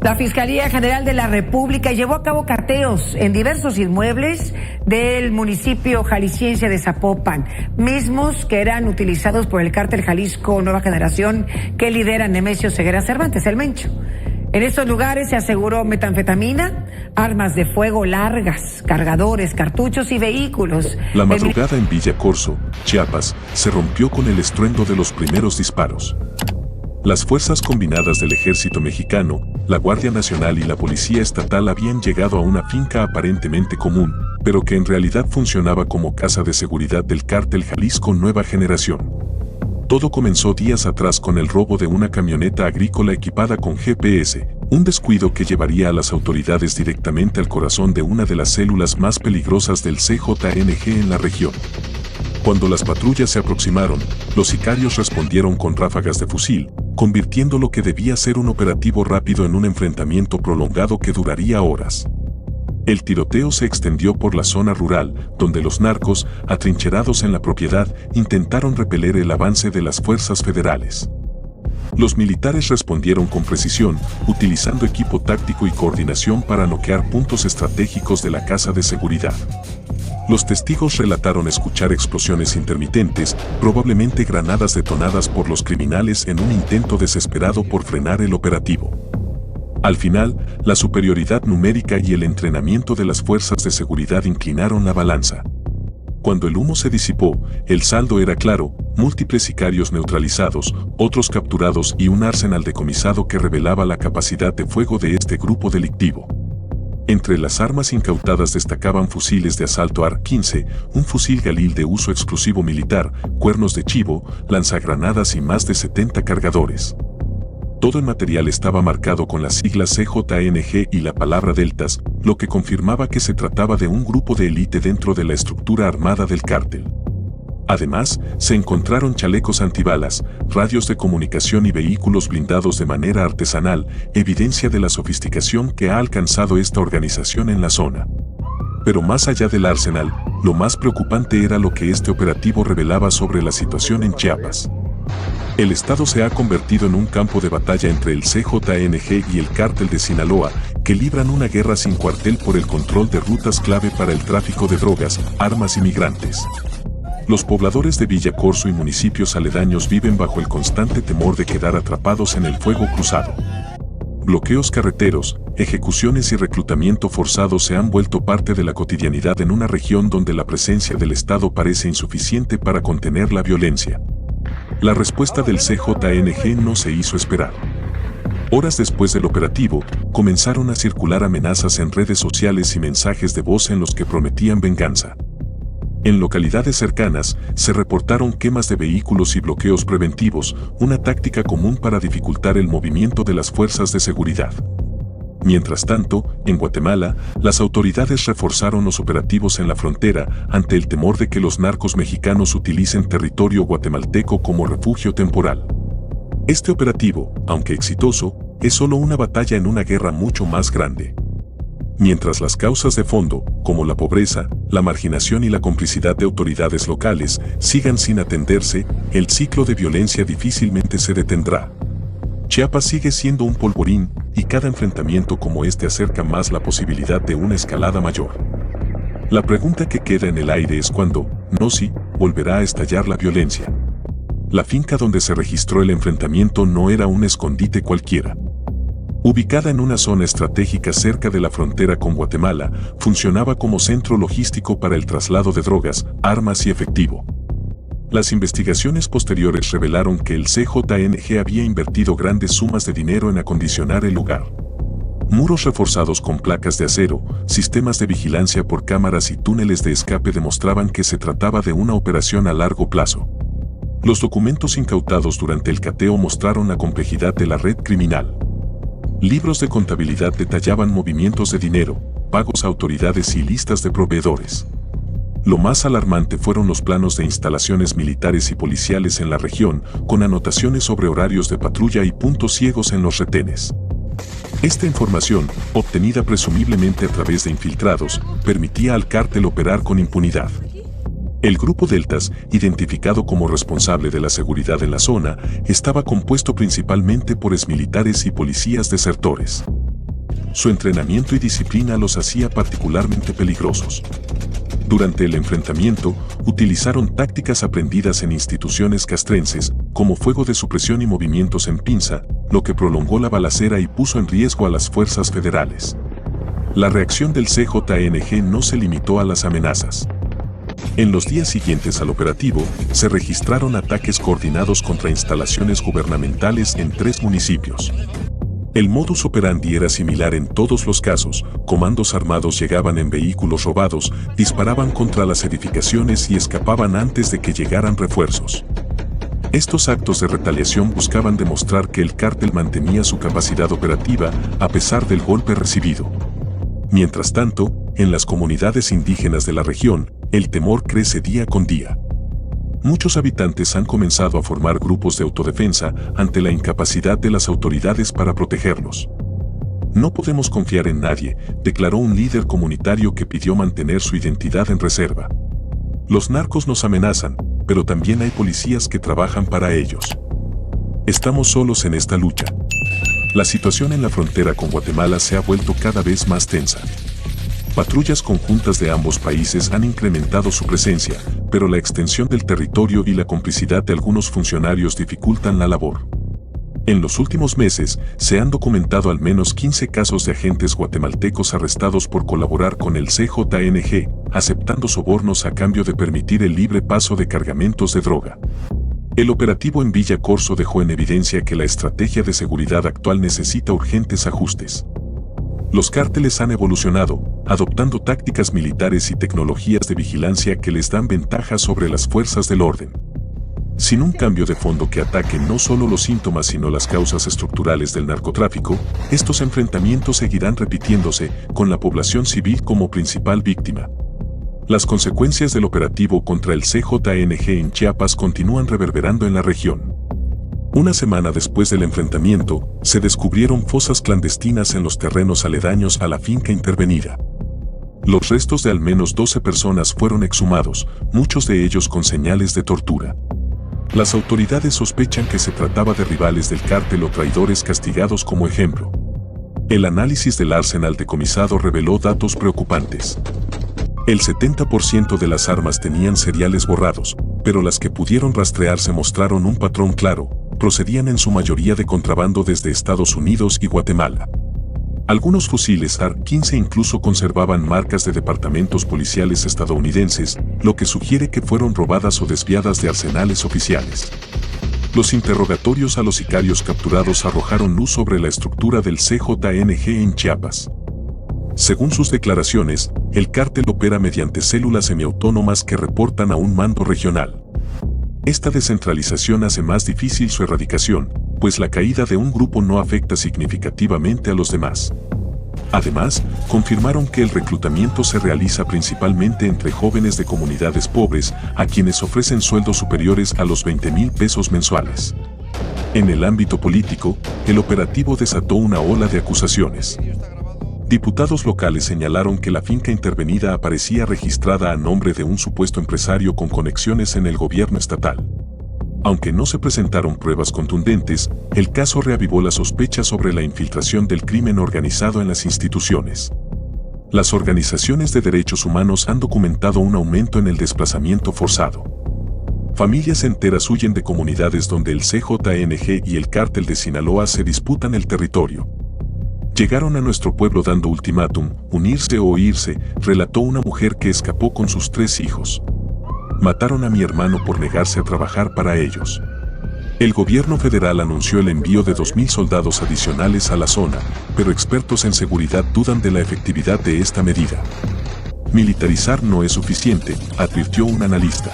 La Fiscalía General de la República llevó a cabo cateos en diversos inmuebles del municipio jalisciense de Zapopan, mismos que eran utilizados por el cártel Jalisco Nueva Generación que lidera Nemesio Ceguera Cervantes, el Mencho. En estos lugares se aseguró metanfetamina, armas de fuego largas, cargadores, cartuchos y vehículos. La madrugada en Villa Corzo, Chiapas, se rompió con el estruendo de los primeros disparos. Las fuerzas combinadas del Ejército Mexicano, la Guardia Nacional y la Policía Estatal habían llegado a una finca aparentemente común, pero que en realidad funcionaba como casa de seguridad del cártel Jalisco Nueva Generación. Todo comenzó días atrás con el robo de una camioneta agrícola equipada con GPS, un descuido que llevaría a las autoridades directamente al corazón de una de las células más peligrosas del CJNG en la región. Cuando las patrullas se aproximaron, los sicarios respondieron con ráfagas de fusil, convirtiendo lo que debía ser un operativo rápido en un enfrentamiento prolongado que duraría horas. El tiroteo se extendió por la zona rural, donde los narcos, atrincherados en la propiedad, intentaron repeler el avance de las fuerzas federales. Los militares respondieron con precisión, utilizando equipo táctico y coordinación para noquear puntos estratégicos de la casa de seguridad. Los testigos relataron escuchar explosiones intermitentes, probablemente granadas detonadas por los criminales en un intento desesperado por frenar el operativo. Al final, la superioridad numérica y el entrenamiento de las fuerzas de seguridad inclinaron la balanza. Cuando el humo se disipó, el saldo era claro: múltiples sicarios neutralizados, otros capturados y un arsenal decomisado que revelaba la capacidad de fuego de este grupo delictivo. Entre las armas incautadas destacaban fusiles de asalto AR-15, un fusil Galil de uso exclusivo militar, cuernos de chivo, lanzagranadas y más de 70 cargadores. Todo el material estaba marcado con las siglas CJNG y la palabra Deltas, lo que confirmaba que se trataba de un grupo de élite dentro de la estructura armada del cártel. Además, se encontraron chalecos antibalas, radios de comunicación y vehículos blindados de manera artesanal, evidencia de la sofisticación que ha alcanzado esta organización en la zona. Pero más allá del arsenal, lo más preocupante era lo que este operativo revelaba sobre la situación en Chiapas. El estado se ha convertido en un campo de batalla entre el CJNG y el cártel de Sinaloa, que libran una guerra sin cuartel por el control de rutas clave para el tráfico de drogas, armas y migrantes. Los pobladores de Villa Corzo y municipios aledaños viven bajo el constante temor de quedar atrapados en el fuego cruzado. Bloqueos carreteros, ejecuciones y reclutamiento forzado se han vuelto parte de la cotidianidad en una región donde la presencia del Estado parece insuficiente para contener la violencia. La respuesta del CJNG no se hizo esperar. Horas después del operativo, comenzaron a circular amenazas en redes sociales y mensajes de voz en los que prometían venganza. En localidades cercanas, se reportaron quemas de vehículos y bloqueos preventivos, una táctica común para dificultar el movimiento de las fuerzas de seguridad. Mientras tanto, en Guatemala, las autoridades reforzaron los operativos en la frontera ante el temor de que los narcos mexicanos utilicen territorio guatemalteco como refugio temporal. Este operativo, aunque exitoso, es solo una batalla en una guerra mucho más grande. Mientras las causas de fondo, como la pobreza, la marginación y la complicidad de autoridades locales, sigan sin atenderse, el ciclo de violencia difícilmente se detendrá. Chiapas sigue siendo un polvorín, y cada enfrentamiento como este acerca más la posibilidad de una escalada mayor. La pregunta que queda en el aire es cuándo, no si, volverá a estallar la violencia. La finca donde se registró el enfrentamiento no era un escondite cualquiera. Ubicada en una zona estratégica cerca de la frontera con Guatemala, funcionaba como centro logístico para el traslado de drogas, armas y efectivo. Las investigaciones posteriores revelaron que el CJNG había invertido grandes sumas de dinero en acondicionar el lugar. Muros reforzados con placas de acero, sistemas de vigilancia por cámaras y túneles de escape demostraban que se trataba de una operación a largo plazo. Los documentos incautados durante el cateo mostraron la complejidad de la red criminal. Libros de contabilidad detallaban movimientos de dinero, pagos a autoridades y listas de proveedores. Lo más alarmante fueron los planos de instalaciones militares y policiales en la región, con anotaciones sobre horarios de patrulla y puntos ciegos en los retenes. Esta información, obtenida presumiblemente a través de infiltrados, permitía al cártel operar con impunidad. El grupo Deltas, identificado como responsable de la seguridad en la zona, estaba compuesto principalmente por exmilitares y policías desertores. su entrenamiento y disciplina los hacía particularmente peligrosos. Durante el enfrentamiento, utilizaron tácticas aprendidas en instituciones castrenses, como fuego de supresión y movimientos en pinza, lo que prolongó la balacera y puso en riesgo a las fuerzas federales. La reacción del CJNG no se limitó a las amenazas. En los días siguientes al operativo, se registraron ataques coordinados contra instalaciones gubernamentales en 3 municipios. El modus operandi era similar en todos los casos: comandos armados llegaban en vehículos robados, disparaban contra las edificaciones y escapaban antes de que llegaran refuerzos. Estos actos de retaliación buscaban demostrar que el cártel mantenía su capacidad operativa a pesar del golpe recibido. Mientras tanto, en las comunidades indígenas de la región, el temor crece día con día. Muchos habitantes han comenzado a formar grupos de autodefensa ante la incapacidad de las autoridades para protegerlos. No podemos confiar en nadie, declaró un líder comunitario que pidió mantener su identidad en reserva. Los narcos nos amenazan, pero también hay policías que trabajan para ellos. Estamos solos en esta lucha. La situación en la frontera con Guatemala se ha vuelto cada vez más tensa. Patrullas conjuntas de ambos países han incrementado su presencia, pero la extensión del territorio y la complicidad de algunos funcionarios dificultan la labor. En los últimos meses, se han documentado al menos 15 casos de agentes guatemaltecos arrestados por colaborar con el CJNG, aceptando sobornos a cambio de permitir el libre paso de cargamentos de droga. El operativo en Villa Corso dejó en evidencia que la estrategia de seguridad actual necesita urgentes ajustes. Los cárteles han evolucionado, adoptando tácticas militares y tecnologías de vigilancia que les dan ventaja sobre las fuerzas del orden. Sin un cambio de fondo que ataque no solo los síntomas sino las causas estructurales del narcotráfico, estos enfrentamientos seguirán repitiéndose, con la población civil como principal víctima. Las consecuencias del operativo contra el CJNG en Chiapas continúan reverberando en la región. Una semana después del enfrentamiento, se descubrieron fosas clandestinas en los terrenos aledaños a la finca intervenida. Los restos de al menos 12 personas fueron exhumados, muchos de ellos con señales de tortura. Las autoridades sospechan que se trataba de rivales del cártel o traidores castigados como ejemplo. El análisis del arsenal decomisado reveló datos preocupantes. El 70% de las armas tenían seriales borrados, pero las que pudieron rastrearse mostraron un patrón claro: procedían en su mayoría de contrabando desde Estados Unidos y Guatemala. Algunos fusiles AR-15 incluso conservaban marcas de departamentos policiales estadounidenses, lo que sugiere que fueron robadas o desviadas de arsenales oficiales. Los interrogatorios a los sicarios capturados arrojaron luz sobre la estructura del CJNG en Chiapas. Según sus declaraciones, el cártel opera mediante células semiautónomas que reportan a un mando regional. Esta descentralización hace más difícil su erradicación, pues la caída de un grupo no afecta significativamente a los demás. Además, confirmaron que el reclutamiento se realiza principalmente entre jóvenes de comunidades pobres, a quienes ofrecen sueldos superiores a los 20,000 pesos mensuales. En el ámbito político, el operativo desató una ola de acusaciones. Diputados locales señalaron que la finca intervenida aparecía registrada a nombre de un supuesto empresario con conexiones en el gobierno estatal. Aunque no se presentaron pruebas contundentes, el caso reavivó la sospecha sobre la infiltración del crimen organizado en las instituciones. Las organizaciones de derechos humanos han documentado un aumento en el desplazamiento forzado. Familias enteras huyen de comunidades donde el CJNG y el cártel de Sinaloa se disputan el territorio. Llegaron a nuestro pueblo dando ultimátum, unirse o irse, relató una mujer que escapó con sus 3 hijos. Mataron a mi hermano por negarse a trabajar para ellos. El gobierno federal anunció el envío de 2,000 soldados adicionales a la zona, pero expertos en seguridad dudan de la efectividad de esta medida. Militarizar no es suficiente, advirtió un analista.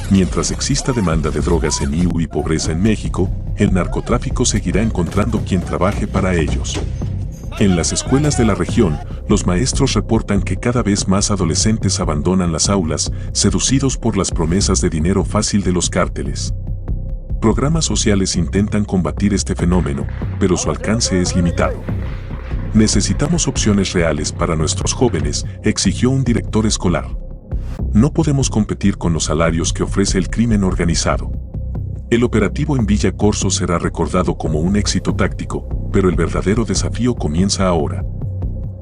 Mientras exista demanda de drogas en IU y pobreza en México, el narcotráfico seguirá encontrando quien trabaje para ellos. En las escuelas de la región, los maestros reportan que cada vez más adolescentes abandonan las aulas, seducidos por las promesas de dinero fácil de los cárteles. Programas sociales intentan combatir este fenómeno, pero su alcance es limitado. Necesitamos opciones reales para nuestros jóvenes, exigió un director escolar. No podemos competir con los salarios que ofrece el crimen organizado. El operativo en Villa Corso será recordado como un éxito táctico, pero el verdadero desafío comienza ahora.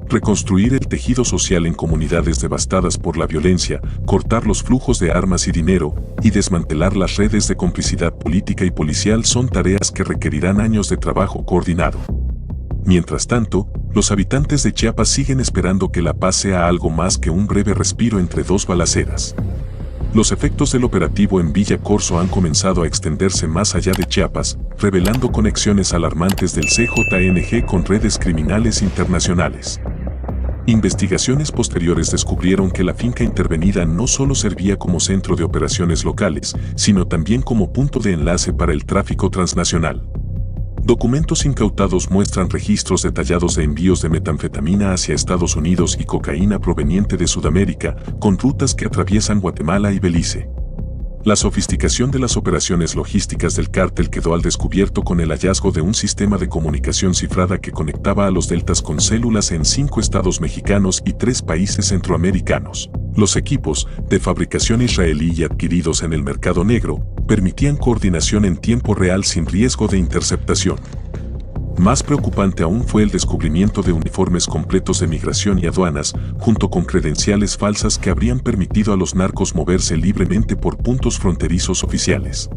reconstruir el tejido social en comunidades devastadas por la violencia, cortar los flujos de armas y dinero, y desmantelar las redes de complicidad política y policial son tareas que requerirán años de trabajo coordinado. Mientras tanto, los habitantes de Chiapas siguen esperando que la paz sea algo más que un breve respiro entre dos balaceras. Los efectos del operativo en Villa Corso han comenzado a extenderse más allá de Chiapas, revelando conexiones alarmantes del CJNG con redes criminales internacionales. Investigaciones posteriores descubrieron que la finca intervenida no solo servía como centro de operaciones locales, sino también como punto de enlace para el tráfico transnacional. Documentos incautados muestran registros detallados de envíos de metanfetamina hacia Estados Unidos y cocaína proveniente de Sudamérica, con rutas que atraviesan Guatemala y Belice. La sofisticación de las operaciones logísticas del cártel quedó al descubierto con el hallazgo de un sistema de comunicación cifrada que conectaba a los deltas con células en 5 estados mexicanos y 3 países centroamericanos. Los equipos, de fabricación israelí y adquiridos en el mercado negro, permitían coordinación en tiempo real sin riesgo de interceptación. Más preocupante aún fue el descubrimiento de uniformes completos de migración y aduanas, junto con credenciales falsas que habrían permitido a los narcos moverse libremente por puntos fronterizos oficiales.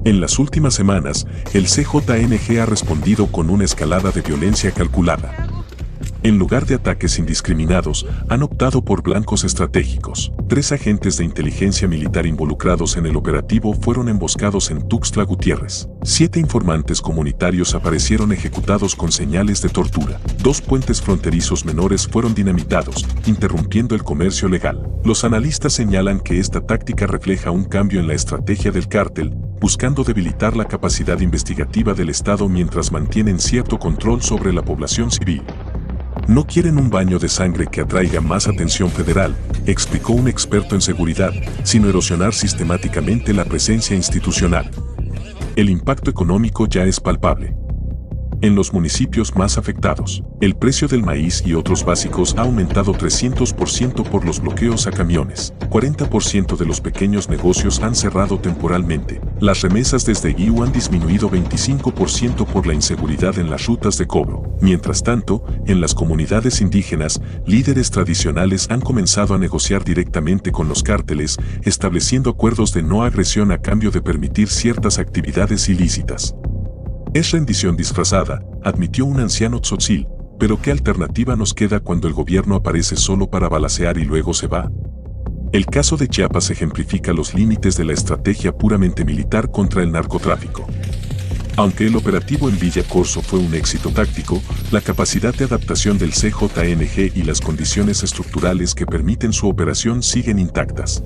En las últimas semanas, el CJNG ha respondido con una escalada de violencia calculada. En lugar de ataques indiscriminados, han optado por blancos estratégicos. 3 agentes de inteligencia militar involucrados en el operativo fueron emboscados en Tuxtla Gutiérrez. 7 informantes comunitarios aparecieron ejecutados con señales de tortura. 2 puentes fronterizos menores fueron dinamitados, interrumpiendo el comercio legal. Los analistas señalan que esta táctica refleja un cambio en la estrategia del cártel, buscando debilitar la capacidad investigativa del Estado mientras mantienen cierto control sobre la población civil. No quieren un baño de sangre que atraiga más atención federal, explicó un experto en seguridad, sino erosionar sistemáticamente la presencia institucional. El impacto económico ya es palpable. En los municipios más afectados, el precio del maíz y otros básicos ha aumentado 300% por los bloqueos a camiones. 40% de los pequeños negocios han cerrado temporalmente. Las remesas desde Guiú han disminuido 25% por la inseguridad en las rutas de cobro. Mientras tanto, en las comunidades indígenas, líderes tradicionales han comenzado a negociar directamente con los cárteles, estableciendo acuerdos de no agresión a cambio de permitir ciertas actividades ilícitas. Es rendición disfrazada, admitió un anciano tzotzil, pero ¿qué alternativa nos queda cuando el gobierno aparece solo para balacear y luego se va? El caso de Chiapas ejemplifica los límites de la estrategia puramente militar contra el narcotráfico. Aunque el operativo en Villa Corso fue un éxito táctico, la capacidad de adaptación del CJNG y las condiciones estructurales que permiten su operación siguen intactas.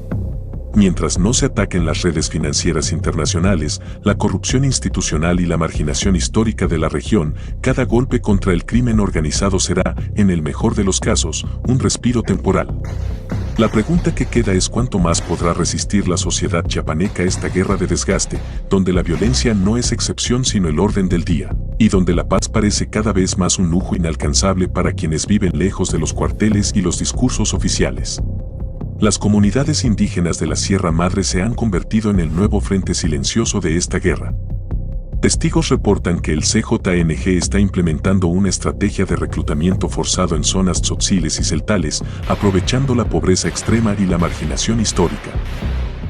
Mientras no se ataquen las redes financieras internacionales, la corrupción institucional y la marginación histórica de la región, cada golpe contra el crimen organizado será, en el mejor de los casos, un respiro temporal. La pregunta que queda es cuánto más podrá resistir la sociedad chiapaneca esta guerra de desgaste, donde la violencia no es excepción sino el orden del día, y donde la paz parece cada vez más un lujo inalcanzable para quienes viven lejos de los cuarteles y los discursos oficiales. Las comunidades indígenas de la Sierra Madre se han convertido en el nuevo frente silencioso de esta guerra. Testigos reportan que el CJNG está implementando una estrategia de reclutamiento forzado en zonas tzotziles y celtales, aprovechando la pobreza extrema y la marginación histórica.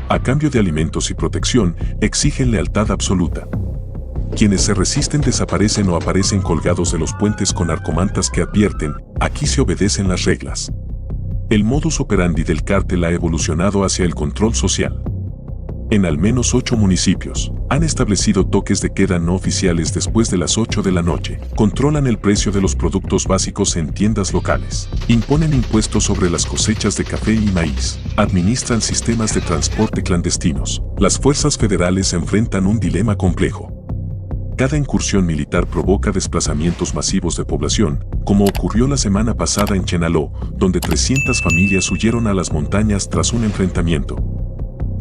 A cambio de alimentos y protección, exigen lealtad absoluta. Quienes se resisten desaparecen o aparecen colgados de los puentes con narcomantas que advierten, aquí se obedecen las reglas. El modus operandi del cártel ha evolucionado hacia el control social. En al menos 8 municipios, han establecido toques de queda no oficiales después de las 8 de la noche, controlan el precio de los productos básicos en tiendas locales, imponen impuestos sobre las cosechas de café y maíz, administran sistemas de transporte clandestinos. Las fuerzas federales enfrentan un dilema complejo. Cada incursión militar provoca desplazamientos masivos de población, como ocurrió la semana pasada en Chenaló, donde 300 familias huyeron a las montañas tras un enfrentamiento.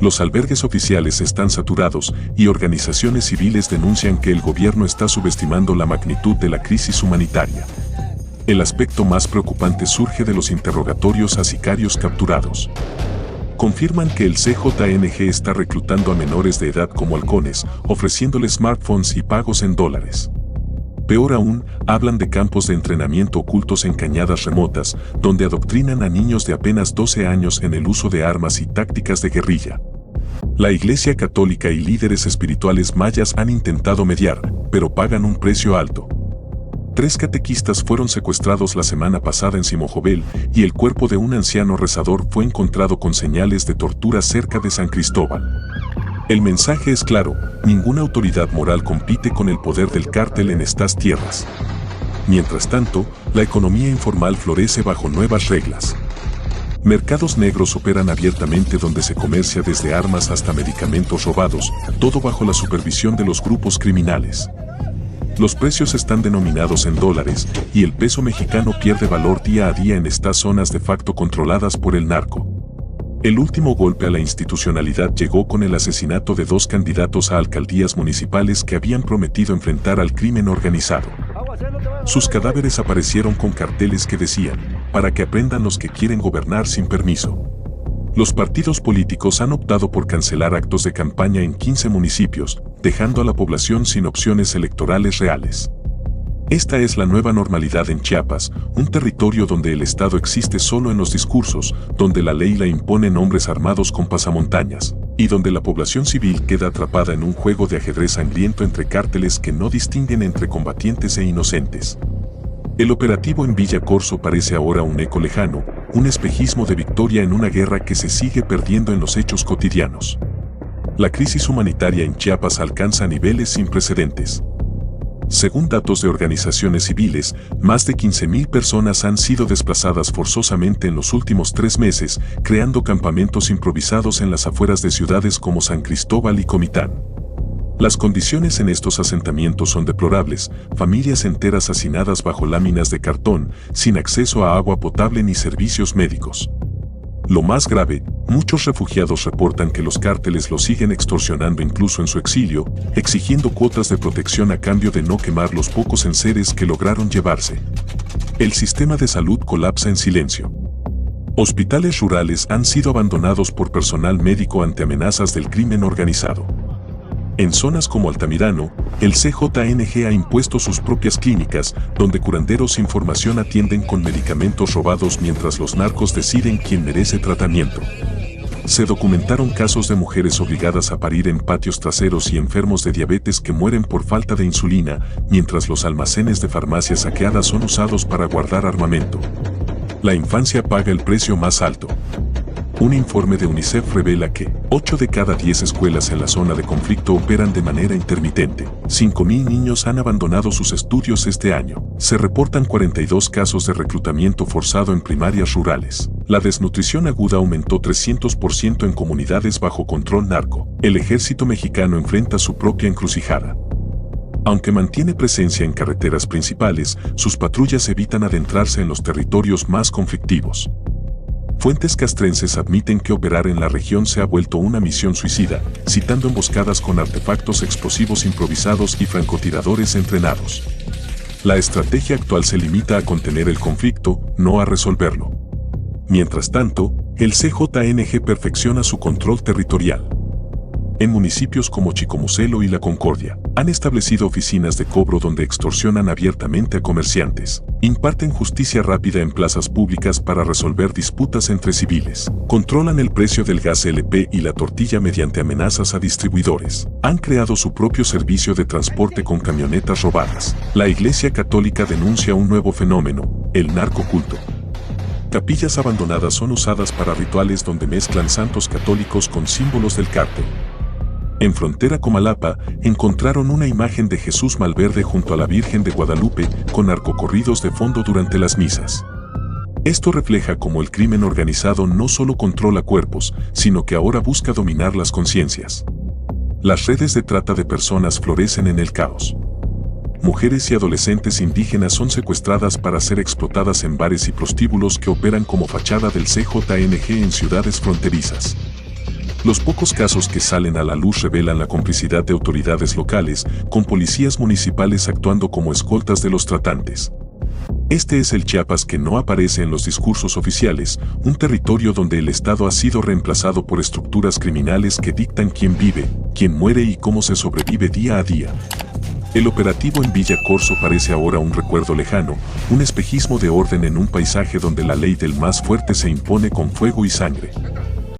Los albergues oficiales están saturados y organizaciones civiles denuncian que el gobierno está subestimando la magnitud de la crisis humanitaria. El aspecto más preocupante surge de los interrogatorios a sicarios capturados. Confirman que el CJNG está reclutando a menores de edad como halcones, ofreciéndoles smartphones y pagos en dólares. Peor aún, hablan de campos de entrenamiento ocultos en cañadas remotas, donde adoctrinan a niños de apenas 12 años en el uso de armas y tácticas de guerrilla. La Iglesia Católica y líderes espirituales mayas han intentado mediar, pero pagan un precio alto. 3 catequistas fueron secuestrados la semana pasada en Simojovel y el cuerpo de un anciano rezador fue encontrado con señales de tortura cerca de San Cristóbal. El mensaje es claro: ninguna autoridad moral compite con el poder del cártel en estas tierras. Mientras tanto, la economía informal florece bajo nuevas reglas. Mercados negros operan abiertamente donde se comercia desde armas hasta medicamentos robados, todo bajo la supervisión de los grupos criminales. Los precios están denominados en dólares y el peso mexicano pierde valor día a día en estas zonas de facto controladas por el narco. El último golpe a la institucionalidad llegó con el asesinato de 2 candidatos a alcaldías municipales que habían prometido enfrentar al crimen organizado. Sus cadáveres aparecieron con carteles que decían: para que aprendan los que quieren gobernar sin permiso. Los partidos políticos han optado por cancelar actos de campaña en 15 municipios, dejando a la población sin opciones electorales reales. Esta es la nueva normalidad en Chiapas, un territorio donde el Estado existe solo en los discursos, donde la ley la imponen hombres armados con pasamontañas, y donde la población civil queda atrapada en un juego de ajedrez sangriento entre cárteles que no distinguen entre combatientes e inocentes. El operativo en Villa Corso parece ahora un eco lejano, un espejismo de victoria en una guerra que se sigue perdiendo en los hechos cotidianos. La crisis humanitaria en Chiapas alcanza niveles sin precedentes. Según datos de organizaciones civiles, más de 15,000 personas han sido desplazadas forzosamente en los últimos 3 meses, creando campamentos improvisados en las afueras de ciudades como San Cristóbal y Comitán. Las condiciones en estos asentamientos son deplorables: familias enteras hacinadas bajo láminas de cartón, sin acceso a agua potable ni servicios médicos. Lo más grave, muchos refugiados reportan que los cárteles los siguen extorsionando incluso en su exilio, exigiendo cuotas de protección a cambio de no quemar los pocos enseres que lograron llevarse. El sistema de salud colapsa en silencio. Hospitales rurales han sido abandonados por personal médico ante amenazas del crimen organizado. En zonas como Altamirano, el CJNG ha impuesto sus propias clínicas, donde curanderos sin formación atienden con medicamentos robados mientras los narcos deciden quién merece tratamiento. Se documentaron casos de mujeres obligadas a parir en patios traseros y enfermos de diabetes que mueren por falta de insulina, mientras los almacenes de farmacias saqueadas son usados para guardar armamento. La infancia paga el precio más alto. Un informe de UNICEF revela que 8 de cada 10 escuelas en la zona de conflicto operan de manera intermitente. 5,000 niños han abandonado sus estudios este año. Se reportan 42 casos de reclutamiento forzado en primarias rurales. La desnutrición aguda aumentó 300% en comunidades bajo control narco. El ejército mexicano enfrenta su propia encrucijada. Aunque mantiene presencia en carreteras principales, sus patrullas evitan adentrarse en los territorios más conflictivos. Fuentes castrenses admiten que operar en la región se ha vuelto una misión suicida, citando emboscadas con artefactos explosivos improvisados y francotiradores entrenados. La estrategia actual se limita a contener el conflicto, no a resolverlo. Mientras tanto, el CJNG perfecciona su control territorial. En municipios como Chicomucelo y La Concordia, han establecido oficinas de cobro donde extorsionan abiertamente a comerciantes. Imparten justicia rápida en plazas públicas para resolver disputas entre civiles. Controlan el precio del gas LP y la tortilla mediante amenazas a distribuidores. Han creado su propio servicio de transporte con camionetas robadas. La Iglesia Católica denuncia un nuevo fenómeno: el narcoculto. Capillas abandonadas son usadas para rituales donde mezclan santos católicos con símbolos del cártel. En frontera Comalapa, encontraron una imagen de Jesús Malverde junto a la Virgen de Guadalupe, con narcocorridos de fondo durante las misas. Esto refleja cómo el crimen organizado no solo controla cuerpos, sino que ahora busca dominar las conciencias. Las redes de trata de personas florecen en el caos. Mujeres y adolescentes indígenas son secuestradas para ser explotadas en bares y prostíbulos que operan como fachada del CJNG en ciudades fronterizas. Los pocos casos que salen a la luz revelan la complicidad de autoridades locales, con policías municipales actuando como escoltas de los tratantes. Este es el Chiapas que no aparece en los discursos oficiales, un territorio donde el Estado ha sido reemplazado por estructuras criminales que dictan quién vive, quién muere y cómo se sobrevive día a día. El operativo en Villa Corso parece ahora un recuerdo lejano, un espejismo de orden en un paisaje donde la ley del más fuerte se impone con fuego y sangre.